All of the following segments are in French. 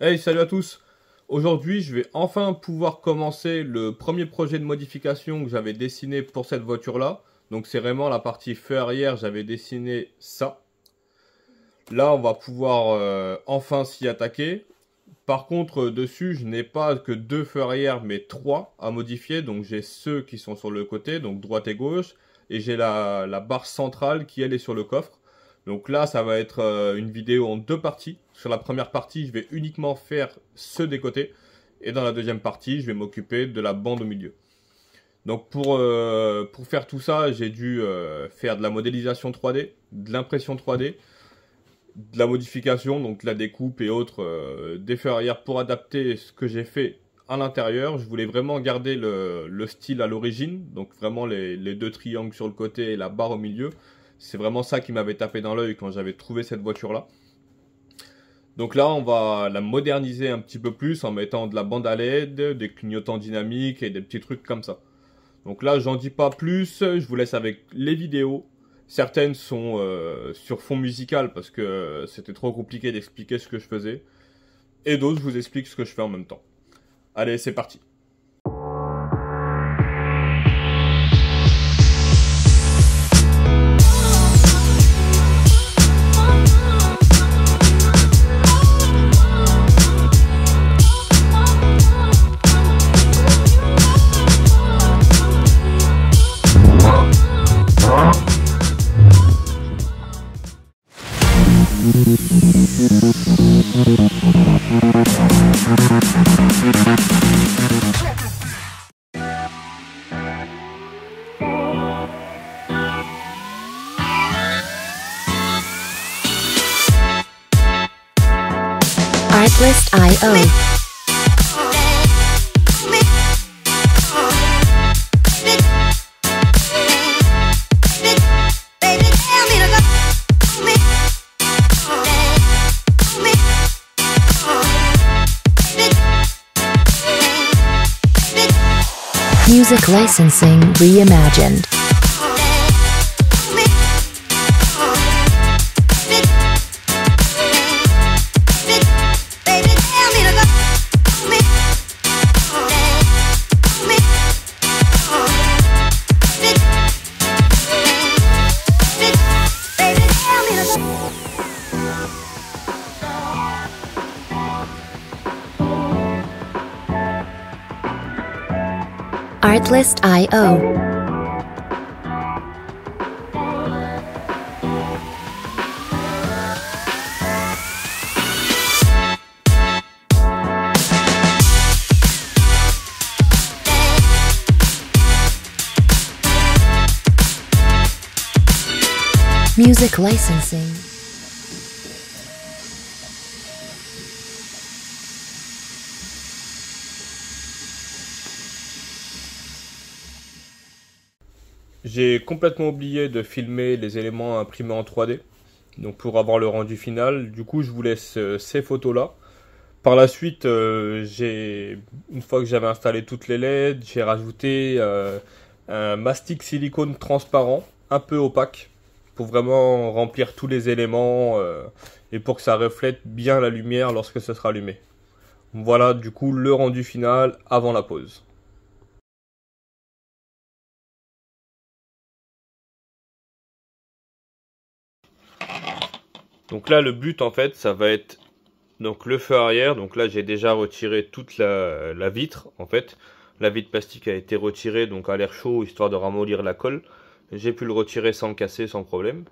Hey, salut à tous! Aujourd'hui, je vais enfin pouvoir commencer le premier projet de modification que j'avais dessiné pour cette voiture-là. Donc c'est vraiment la partie feu arrière, j'avais dessiné ça. Là, on va pouvoir enfin s'y attaquer. Par contre, dessus, je n'ai pas que deux feux arrière, mais trois à modifier. Donc j'ai ceux qui sont sur le côté, donc droite et gauche. Et j'ai la barre centrale qui, elle, est sur le coffre. Donc là, ça va être une vidéo en deux parties. Sur la première partie, je vais uniquement faire ceux des côtés. Et dans la deuxième partie, je vais m'occuper de la bande au milieu. Donc pour faire tout ça, j'ai dû faire de la modélisation 3D, de l'impression 3D, de la modification, donc la découpe et autres, des feux arrière pour adapter ce que j'ai fait à l'intérieur. Je voulais vraiment garder le style à l'origine, donc vraiment les deux triangles sur le côté et la barre au milieu. C'est vraiment ça qui m'avait tapé dans l'œil quand j'avais trouvé cette voiture-là. Donc là, on va la moderniser un petit peu plus en mettant de la bande à LED, des clignotants dynamiques et des petits trucs comme ça. Donc là, j'en dis pas plus, je vous laisse avec les vidéos. Certaines sont sur fond musical parce que c'était trop compliqué d'expliquer ce que je faisais. Et d'autres, je vous explique ce que je fais en même temps. Allez, c'est parti. Artlist.io. Music licensing reimagined. Artlist.io. Music licensing. J'ai complètement oublié de filmer les éléments imprimés en 3D. Donc pour avoir le rendu final, du coup je vous laisse ces photos là. Par la suite, une fois que j'avais installé toutes les LED, j'ai rajouté un mastic silicone transparent, un peu opaque, pour vraiment remplir tous les éléments et pour que ça reflète bien la lumière lorsque ce sera allumé. Voilà du coup le rendu final avant la pause. Donc là le but en fait ça va être donc le feu arrière. Donc là j'ai déjà retiré toute la vitre en fait. La vitre plastique a été retirée donc à l'air chaud histoire de ramollir la colle. J'ai pu le retirer sans le casser sans problème.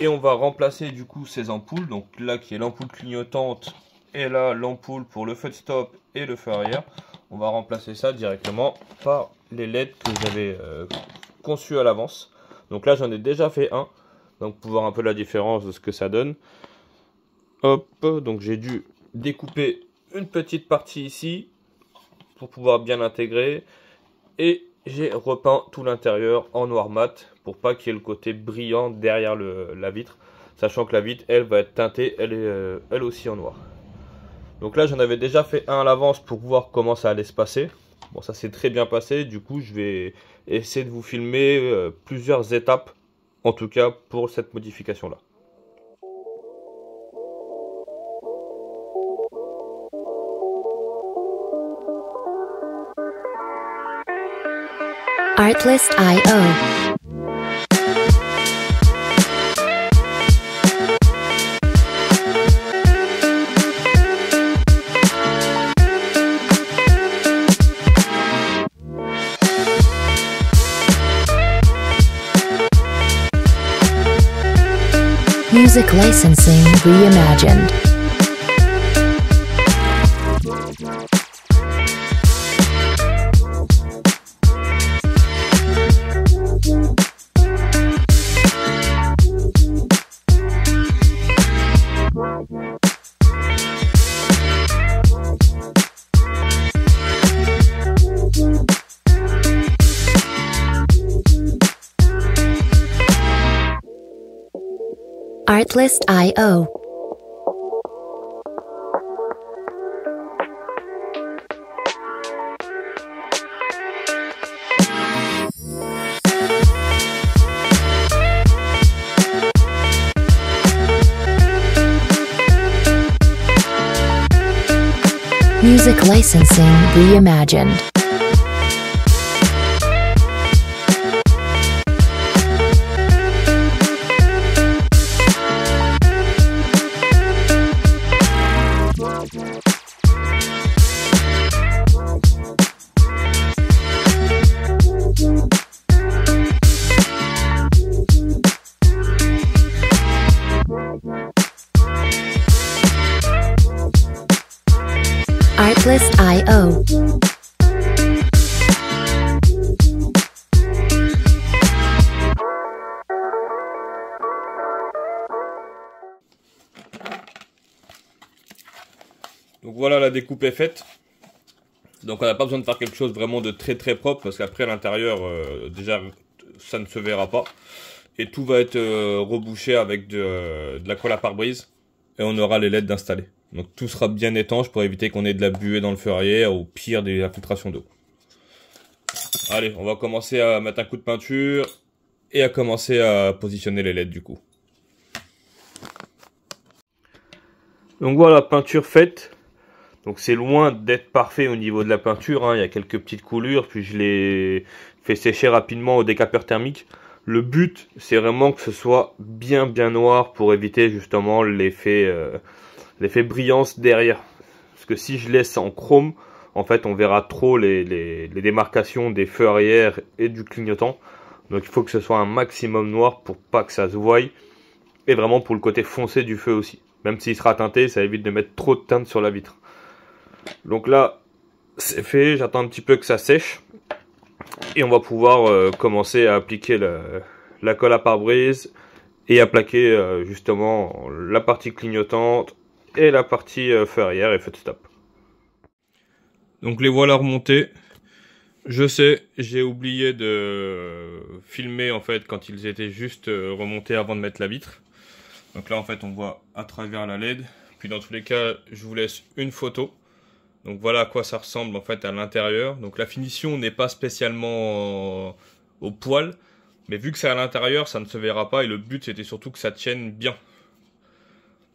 Et on va remplacer du coup ces ampoules. Donc là qui est l'ampoule clignotante et là l'ampoule pour le feu de stop et le feu arrière. On va remplacer ça directement par les LED que j'avais conçus à l'avance. Donc là j'en ai déjà fait un. Donc pour voir un peu la différence de ce que ça donne. Hop, donc j'ai dû découper une petite partie ici pour pouvoir bien l'intégrer. Et j'ai repeint tout l'intérieur en noir mat pour pas qu'il y ait le côté brillant derrière la vitre. Sachant que la vitre, elle, va être teintée, elle est elle aussi en noir. Donc là, j'en avais déjà fait un à l'avance pour voir comment ça allait se passer. Bon, ça s'est très bien passé. Du coup, je vais essayer de vous filmer plusieurs étapes, en tout cas pour cette modification-là. Artlist.io. Music licensing reimagined. Artlist.io. Music licensing reimagined. Artlist.io. Donc voilà, la découpe est faite. Donc on n'a pas besoin de faire quelque chose vraiment de très très propre parce qu'après à l'intérieur, déjà ça ne se verra pas. Et tout va être rebouché avec de la colle à pare-brise. Et on aura les LED installés. Donc tout sera bien étanche pour éviter qu'on ait de la buée dans le feu arrière ou pire des infiltrations d'eau. Allez, on va commencer à mettre un coup de peinture et à commencer à positionner les LED du coup. Donc voilà, peinture faite. Donc c'est loin d'être parfait au niveau de la peinture, hein. Il y a quelques petites coulures, puis je l'ai fait sécher rapidement au décapeur thermique. Le but, c'est vraiment que ce soit bien noir pour éviter justement l'effet brillance derrière. Parce que si je laisse en chrome, en fait on verra trop les démarcations des feux arrière et du clignotant. Donc il faut que ce soit un maximum noir pour pas que ça se voie. Et vraiment pour le côté foncé du feu aussi. Même s'il sera teinté, ça évite de mettre trop de teinte sur la vitre. Donc là, c'est fait, j'attends un petit peu que ça sèche. Et on va pouvoir commencer à appliquer la colle à pare-brise et à plaquer justement la partie clignotante et la partie feu arrière et feu de stop. Donc les voilà remontés. Je sais, j'ai oublié de filmer en fait quand ils étaient juste remontés avant de mettre la vitre. Donc là en fait on voit à travers la LED. Puis dans tous les cas, je vous laisse une photo. Donc voilà à quoi ça ressemble en fait à l'intérieur. Donc la finition n'est pas spécialement au poil, mais vu que c'est à l'intérieur, ça ne se verra pas et le but c'était surtout que ça tienne bien.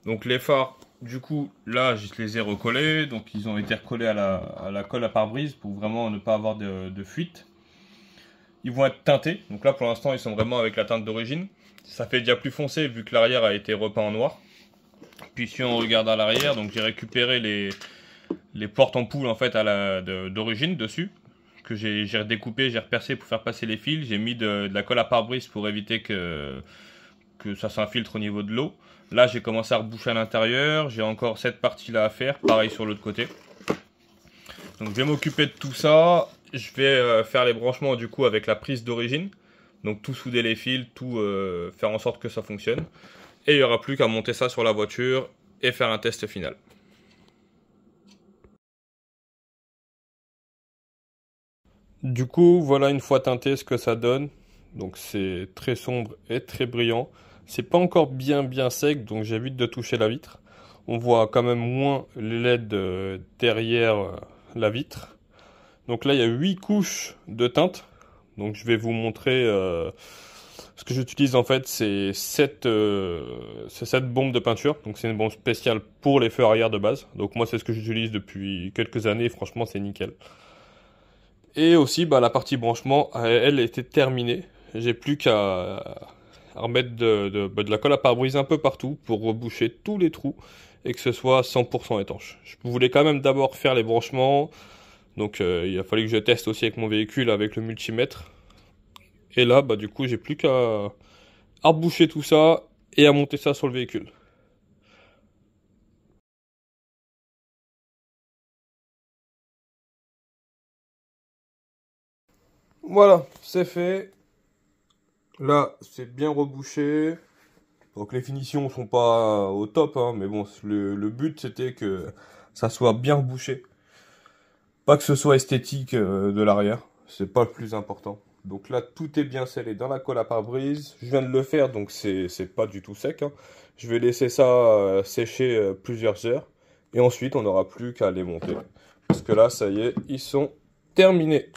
Donc les phares, du coup, là je les ai recollés, donc ils ont été recollés à la colle à pare-brise pour vraiment ne pas avoir de fuite. Ils vont être teintés, donc là pour l'instant ils sont vraiment avec la teinte d'origine. Ça fait déjà plus foncé vu que l'arrière a été repeint en noir. Puis si on regarde à l'arrière, donc j'ai récupéré les portes ampoules en fait d'origine dessus, que j'ai redécoupé, j'ai repercé pour faire passer les fils. J'ai mis de la colle à pare-brise pour éviter que ça s'infiltre au niveau de l'eau. Là j'ai commencé à reboucher à l'intérieur, j'ai encore cette partie là à faire, pareil sur l'autre côté. Donc je vais m'occuper de tout ça, je vais faire les branchements du coup avec la prise d'origine. Donc tout souder les fils, tout faire en sorte que ça fonctionne. Et il n'y aura plus qu'à monter ça sur la voiture et faire un test final. Du coup, voilà une fois teinté ce que ça donne. Donc c'est très sombre et très brillant. C'est pas encore bien sec, donc j'évite de toucher la vitre. On voit quand même moins les LED derrière la vitre. Donc là, il y a 8 couches de teinte. Donc je vais vous montrer ce que j'utilise en fait, c'est cette bombe de peinture. Donc c'est une bombe spéciale pour les feux arrière de base. Donc moi c'est ce que j'utilise depuis quelques années et franchement c'est nickel. Et aussi, bah, la partie branchement, elle était terminée. J'ai plus qu'à remettre de la colle à pare-brise un peu partout pour reboucher tous les trous et que ce soit 100% étanche. Je voulais quand même d'abord faire les branchements, donc il a fallu que je teste aussi avec mon véhicule avec le multimètre. Et là, bah, du coup, j'ai plus qu'à reboucher tout ça et à monter ça sur le véhicule. Voilà, c'est fait. Là, c'est bien rebouché. Donc les finitions sont pas au top, hein, mais bon, le but c'était que ça soit bien rebouché. Pas que ce soit esthétique de l'arrière, c'est pas le plus important. Donc là, tout est bien scellé dans la colle à pare-brise. Je viens de le faire, donc c'est pas du tout sec, hein. Je vais laisser ça sécher plusieurs heures. Et ensuite, on n'aura plus qu'à les monter. Parce que là, ça y est, ils sont terminés.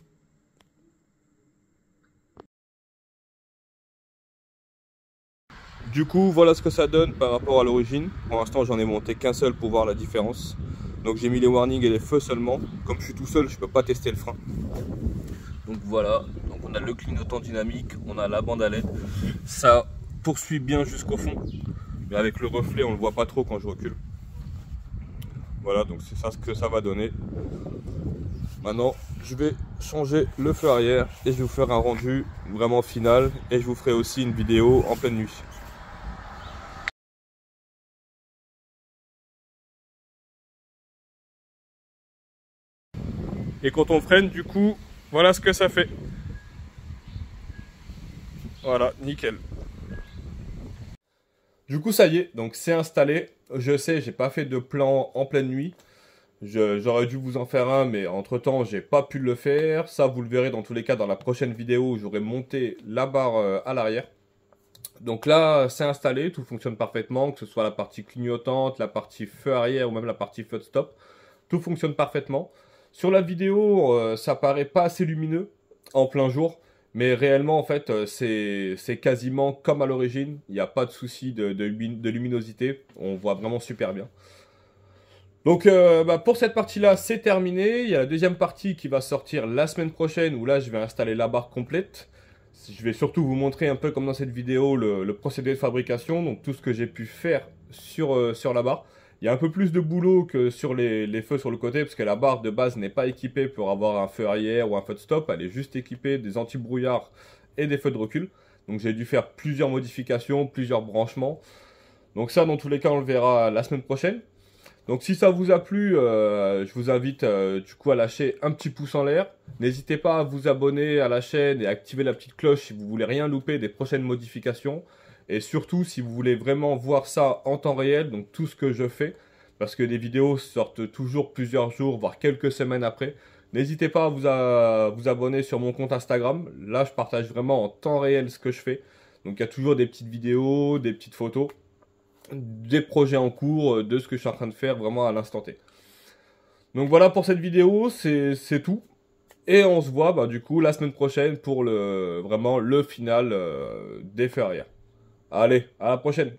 Du coup, voilà ce que ça donne par rapport à l'origine. Pour l'instant, j'en ai monté qu'un seul pour voir la différence. Donc j'ai mis les warnings et les feux seulement. Comme je suis tout seul, je peux pas tester le frein. Donc voilà, donc on a le clignotant dynamique, on a la bande à LED. Ça poursuit bien jusqu'au fond. Mais avec le reflet, on le voit pas trop quand je recule. Voilà, donc c'est ça ce que ça va donner. Maintenant, je vais changer le feu arrière et je vais vous faire un rendu vraiment final. Et je vous ferai aussi une vidéo en pleine nuit. Et quand on freine, du coup, voilà ce que ça fait. Voilà, nickel. Du coup, ça y est, donc c'est installé. Je sais, j'ai pas fait de plan en pleine nuit. J'aurais dû vous en faire un, mais entre-temps, j'ai pas pu le faire. Ça, vous le verrez dans tous les cas dans la prochaine vidéo où j'aurai monté la barre à l'arrière. Donc là, c'est installé, tout fonctionne parfaitement, que ce soit la partie clignotante, la partie feu arrière ou même la partie feu de stop. Tout fonctionne parfaitement. Sur la vidéo, ça paraît pas assez lumineux en plein jour, mais réellement, en fait, c'est quasiment comme à l'origine. Il n'y a pas de souci de luminosité. On voit vraiment super bien. Donc, bah, pour cette partie-là, c'est terminé. Il y a la deuxième partie qui va sortir la semaine prochaine, où là, je vais installer la barre complète. Je vais surtout vous montrer un peu comme dans cette vidéo le procédé de fabrication, donc tout ce que j'ai pu faire sur la barre. Il y a un peu plus de boulot que sur les feux sur le côté, parce que la barre de base n'est pas équipée pour avoir un feu arrière ou un feu de stop. Elle est juste équipée des anti-brouillard et des feux de recul. Donc j'ai dû faire plusieurs modifications, plusieurs branchements. Donc ça, dans tous les cas, on le verra la semaine prochaine. Donc si ça vous a plu, je vous invite du coup à lâcher un petit pouce en l'air. N'hésitez pas à vous abonner à la chaîne et à activer la petite cloche si vous voulez rien louper des prochaines modifications. Et surtout si vous voulez vraiment voir ça en temps réel, donc tout ce que je fais, parce que les vidéos sortent toujours plusieurs jours, voire quelques semaines après. N'hésitez pas à vous abonner sur mon compte Instagram. Là, je partage vraiment en temps réel ce que je fais. Donc il y a toujours des petites vidéos, des petites photos, des projets en cours, de ce que je suis en train de faire vraiment à l'instant T. Donc voilà pour cette vidéo, c'est tout. Et on se voit bah, du coup la semaine prochaine pour vraiment le final des feux arrière. Allez, à la prochaine.